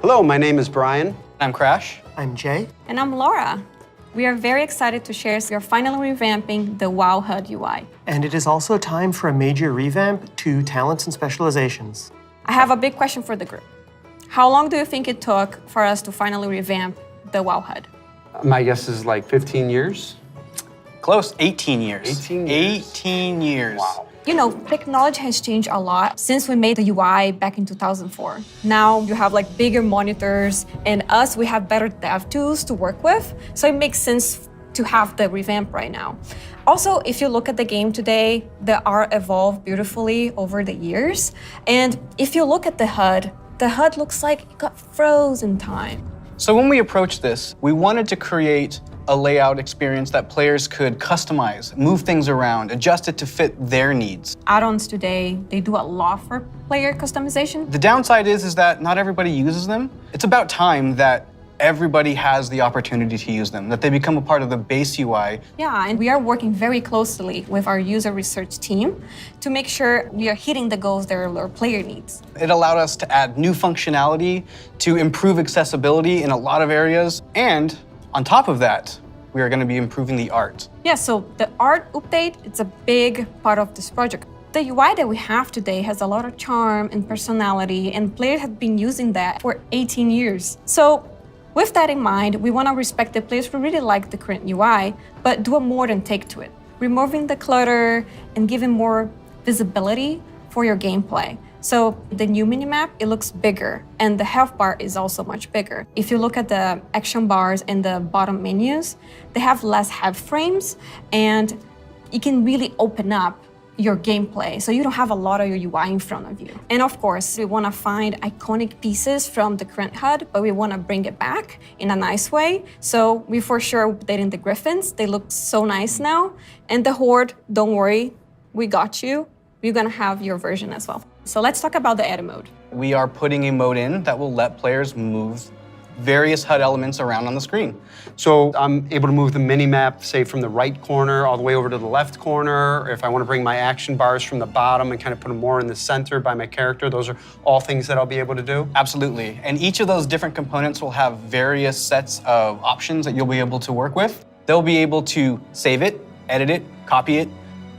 Hello, my name is Brian. I'm Crash. I'm Jay. And I'm Laura. We are very excited to share we are finally revamping the WoW HUD UI. And it is also time for a major revamp to talents and specializations. I have a big question for the group. How long do you think it took for us to finally revamp the WoW HUD? My guess is like 15 years. Close, 18 years. 18 years. 18 years. Wow. You know, technology has changed a lot since we made the UI back in 2004. Now you have like bigger monitors, and we have better dev tools to work with. So it makes sense to have the revamp right now. Also, if you look at the game today, the art evolved beautifully over the years. And if you look at the HUD looks like it got frozen time. So when we approached this, we wanted to create a layout experience that players could customize, move things around, adjust it to fit their needs. Add-ons today, they do a lot for player customization. The downside is that not everybody uses them. It's about time that everybody has the opportunity to use them, that they become a part of the base UI. Yeah, and we are working very closely with our user research team to make sure we are hitting the goals that our player needs. It allowed us to add new functionality, to improve accessibility in a lot of areas, and on top of that, we are going to be improving the art. Yeah, so the art update, it's a big part of this project. The UI that we have today has a lot of charm and personality, and players have been using that for 18 years. So with that in mind, we want to respect the players who really like the current UI, but do a modern take to it, removing the clutter and giving more visibility for your gameplay. So the new minimap, it looks bigger, and the health bar is also much bigger. If you look at the action bars and the bottom menus, they have less head frames, and it can really open up your gameplay, so you don't have a lot of your UI in front of you. And of course, we want to find iconic pieces from the current HUD, but we want to bring it back in a nice way. So we for sure updating the Griffins. They look so nice now. And the Horde, don't worry, we got you. We're going to have your version as well. So let's talk about the edit mode. We are putting a mode in that will let players move various HUD elements around on the screen. So I'm able to move the mini-map, say, from the right corner all the way over to the left corner. Or if I want to bring my action bars from the bottom and kind of put them more in the center by my character, those are all things that I'll be able to do? Absolutely. And each of those different components will have various sets of options that you'll be able to work with. They'll be able to save it, edit it, copy it,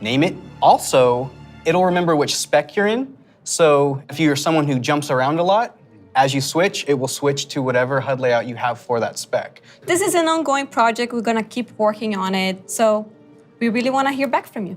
name it. Also, it'll remember which spec you're in. So if you're someone who jumps around a lot, as you switch, it will switch to whatever HUD layout you have for that spec. This is an ongoing project. We're going to keep working on it. So we really want to hear back from you.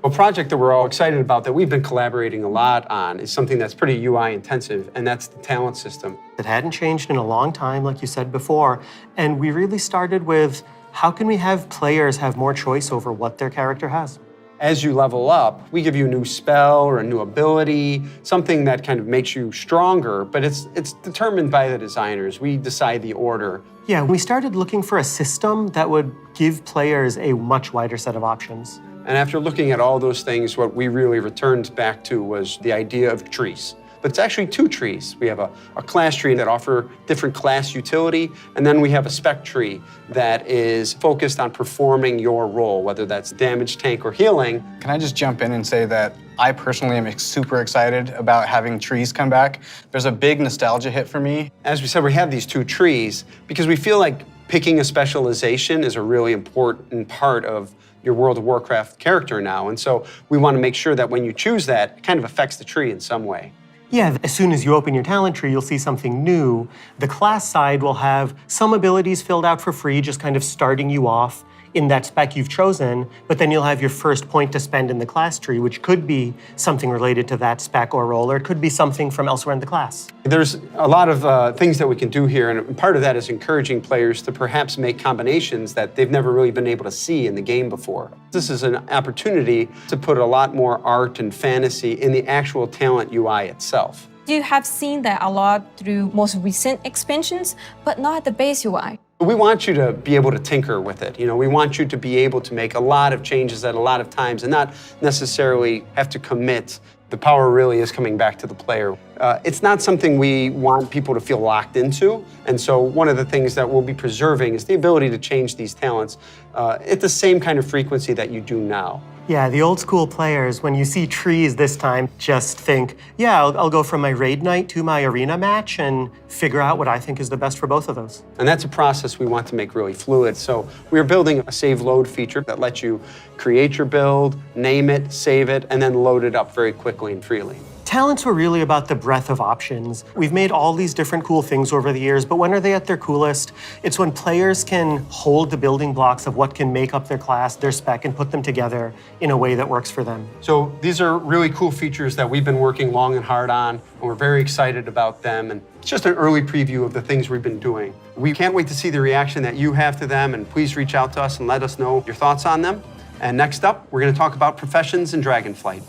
A project that we're all excited about that we've been collaborating a lot on is something that's pretty UI intensive, and that's the talent system. It hadn't changed in a long time, like you said before, and we really started with how can we have players have more choice over what their character has? As you level up, we give you a new spell or a new ability, something that kind of makes you stronger, but it's determined by the designers. We decide the order. Yeah, we started looking for a system that would give players a much wider set of options. And after looking at all those things, what we really returned back to was the idea of trees. But it's actually two trees. We have a class tree that offer different class utility, and then we have a spec tree that is focused on performing your role, whether that's damage, tank, or healing. Can I just jump in and say that I personally am super excited about having trees come back. There's a big nostalgia hit for me. As we said, we have these two trees because we feel like picking a specialization is a really important part of your World of Warcraft character now. And so we want to make sure that when you choose that, it kind of affects the tree in some way. Yeah, as soon as you open your talent tree, you'll see something new. The class side will have some abilities filled out for free, just kind of starting you off in that spec you've chosen, but then you'll have your first point to spend in the class tree, which could be something related to that spec or role, or it could be something from elsewhere in the class. There's a lot of things that we can do here, and part of that is encouraging players to perhaps make combinations that they've never really been able to see in the game before. This is an opportunity to put a lot more art and fantasy in the actual talent UI itself. You have seen that a lot through most recent expansions, but not the base UI. We want you to be able to tinker with it. We want you to be able to make a lot of changes at a lot of times and not necessarily have to commit. The power really is coming back to the player. It's not something we want people to feel locked into, and so one of the things that we'll be preserving is the ability to change these talents at the same kind of frequency that you do now. Yeah, the old school players, when you see trees this time, just think, yeah, I'll go from my raid night to my arena match and figure out what I think is the best for both of those. And that's a process we want to make really fluid. So we're building a save load feature that lets you create your build, name it, save it, and then load it up very quickly and freely. Talents were really about the breadth of options. We've made all these different cool things over the years, but when are they at their coolest? It's when players can hold the building blocks of what can make up their class, their spec, and put them together in a way that works for them. So these are really cool features that we've been working long and hard on, and we're very excited about them. And it's just an early preview of the things we've been doing. We can't wait to see the reaction that you have to them, and please reach out to us and let us know your thoughts on them. And next up, we're going to talk about professions in Dragonflight.